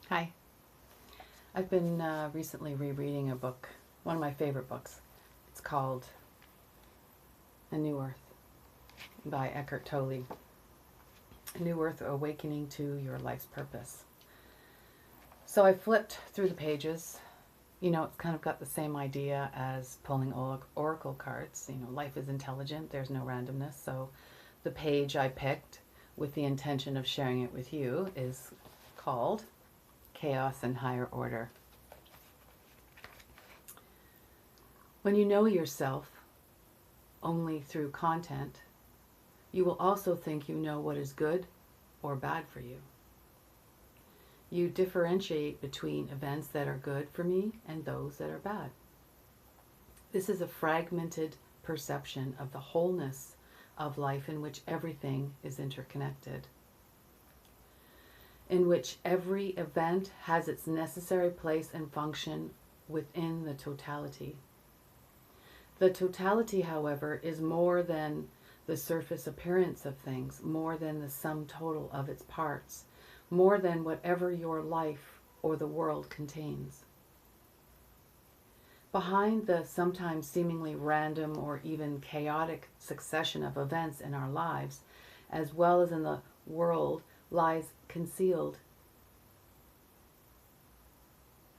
Hi. I've been recently rereading a book, one of my favorite books. It's called A New Earth by Eckhart Tolle. A New Earth, Awakening to Your Life's Purpose. So I flipped through the pages. It's kind of got the same idea as pulling oracle cards. Life is intelligent, there's no randomness. So the page I picked with the intention of sharing it with you is called Chaos and Higher Order. When you know yourself only through content, you will also think you know what is good or bad for you. You differentiate between events that are good for me and those that are bad. This is a fragmented perception of the wholeness of life in which everything is interconnected, in which every event has its necessary place and function within the totality. The totality, however, is more than the surface appearance of things, more than the sum total of its parts, more than whatever your life or the world contains. Behind the sometimes seemingly random or even chaotic succession of events in our lives, as well as in the world, lies concealed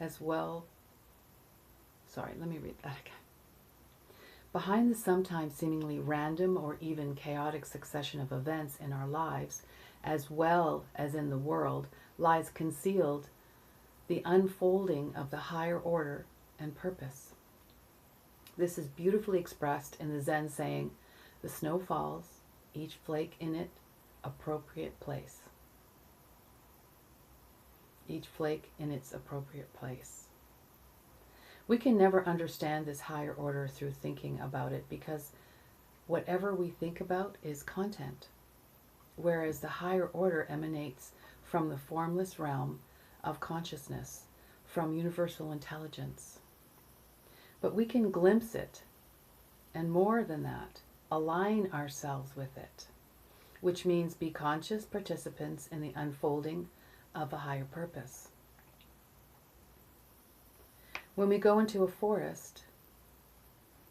as well. Let me read that again. Behind the sometimes seemingly random or even chaotic succession of events in our lives, as well as in the world, lies concealed the unfolding of the higher order and purpose. This is beautifully expressed in the Zen saying, "The snow falls, each flake in its appropriate place." Each flake in its appropriate place. We can never understand this higher order through thinking about it because whatever we think about is content, whereas the higher order emanates from the formless realm of consciousness, from universal intelligence. But we can glimpse it, and more than that, align ourselves with it, which means be conscious participants in the unfolding of a higher purpose. When we go into a forest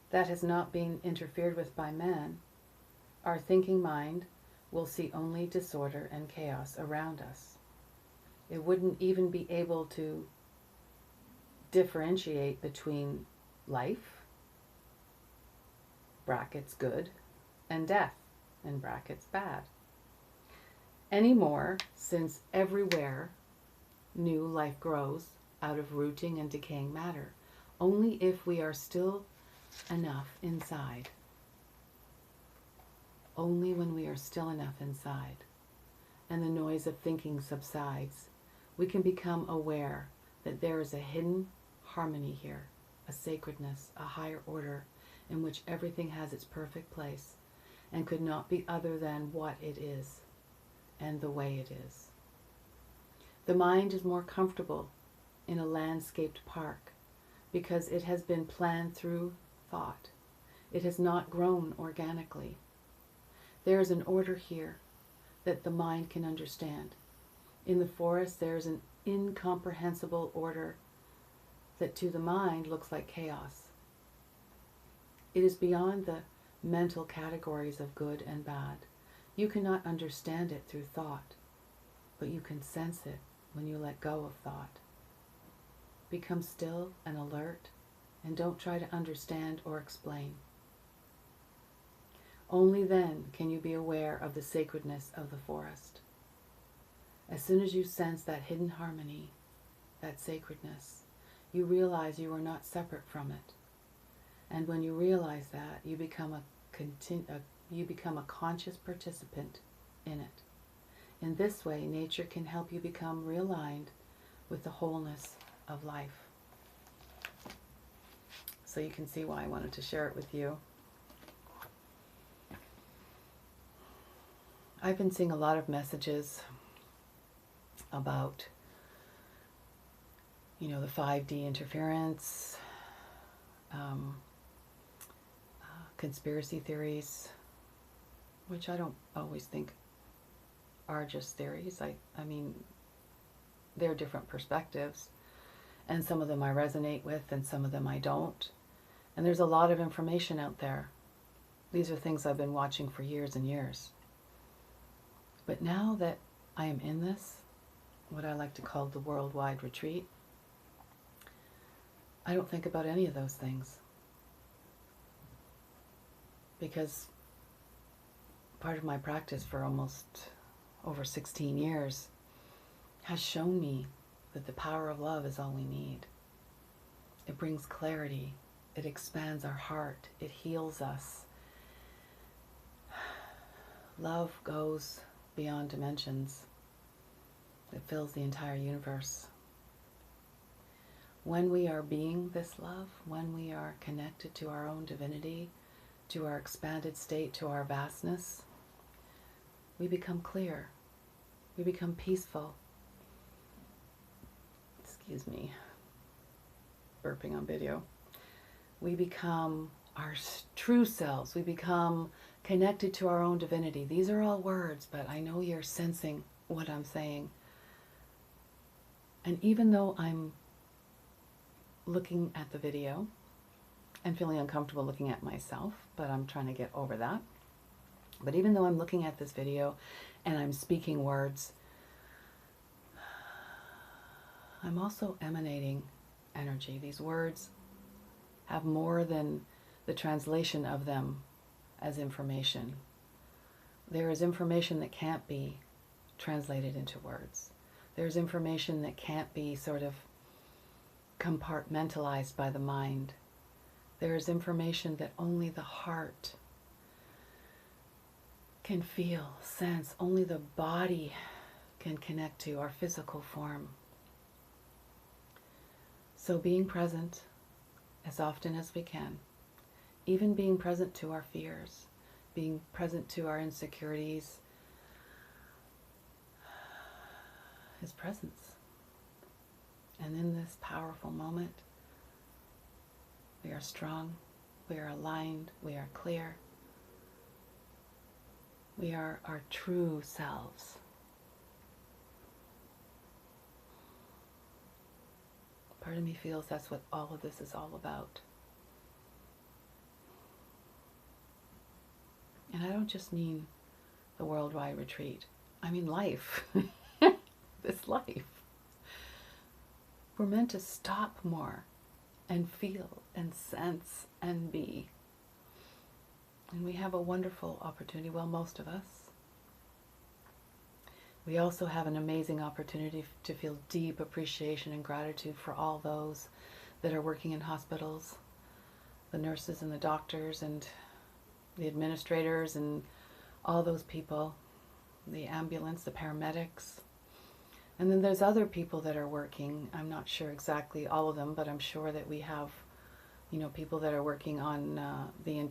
that has not been interfered with by man, our thinking mind will see only disorder and chaos around us. It wouldn't even be able to differentiate between life, brackets good, and death, in brackets bad, anymore, since everywhere new life grows out of rooting and decaying matter, only if we are still enough inside. Only when we are still enough inside and the noise of thinking subsides, we can become aware that there is a hidden harmony here, a sacredness, a higher order in which everything has its perfect place and could not be other than what it is and the way it is. The mind is more comfortable in a landscaped park because it has been planned through thought. It has not grown organically. There is an order here that the mind can understand. In the forest, there is an incomprehensible order that to the mind looks like chaos. It is beyond the mental categories of good and bad. You cannot understand it through thought, but you can sense it when you let go of thought. Become still and alert, and don't try to understand or explain. Only then can you be aware of the sacredness of the forest. As soon as you sense that hidden harmony, that sacredness, you realize you are not separate from it. And when you realize that, you become a conscious participant in it. In this way, nature can help you become realigned with the wholeness of life. So you can see why I wanted to share it with you. I've been seeing a lot of messages about, the 5D interference, conspiracy theories, which I don't always think are just theories. I mean, they're different perspectives. And some of them I resonate with and some of them I don't. And there's a lot of information out there. These are things I've been watching for years and years. But now that I am in this, what I like to call the worldwide retreat, I don't think about any of those things. Because part of my practice for almost over 16 years has shown me that the power of love is all we need. It brings clarity. It expands our heart. It heals us. Love goes beyond dimensions. It fills the entire universe. When we are being this love, when we are connected to our own divinity, to our expanded state, to our vastness, we become clear. We become peaceful. Excuse me, burping on video. We become our true selves. We become connected to our own divinity. These are all words, but I know you're sensing what I'm saying. And even though I'm looking at the video and feeling uncomfortable looking at myself, but I'm trying to get over that. But even though I'm looking at this video and I'm speaking words, I'm also emanating energy. These words have more than the translation of them as information. There is information that can't be translated into words. There's information that can't be sort of compartmentalized by the mind. There is information that only the heart can feel, sense, only the body can connect to, our physical form. So being present as often as we can, even being present to our fears, being present to our insecurities, is presence. And in this powerful moment, we are strong, we are aligned, we are clear. We are our true selves. Part of me feels that's what all of this is all about. And I don't just mean the worldwide retreat. I mean life. This life. We're meant to stop more and feel and sense and be. And we have a wonderful opportunity, well, most of us. We also have an amazing opportunity to feel deep appreciation and gratitude for all those that are working in hospitals, the nurses and the doctors and the administrators and all those people, the ambulance, the paramedics. And then there's other people that are working. I'm not sure exactly all of them, but I'm sure that we have, people that are working on the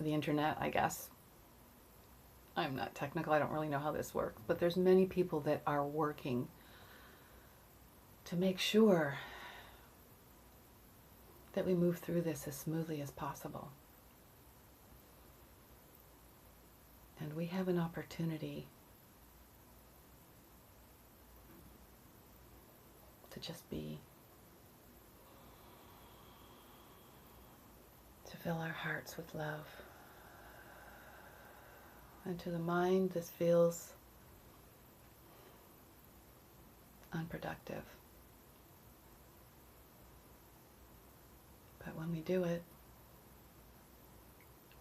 internet, I guess. I'm not technical. I don't really know how this works. But there's many people that are working to make sure that we move through this as smoothly as possible. And we have an opportunity to just be, to fill our hearts with love. And to the mind, this feels unproductive. But when we do it,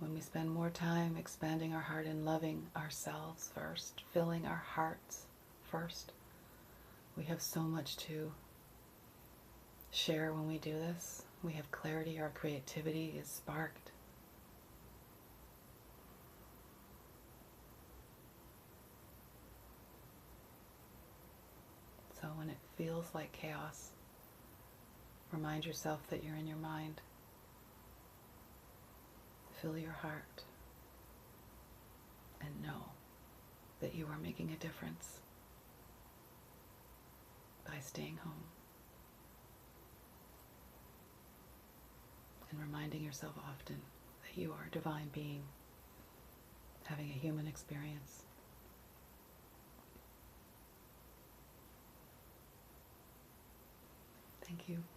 when we spend more time expanding our heart and loving ourselves first, filling our hearts first, we have so much to share when we do this. We have clarity, our creativity is sparked. So when it feels like chaos, remind yourself that you're in your mind. Fill your heart and know that you are making a difference by staying home and reminding yourself often that you are a divine being having a human experience. Thank you.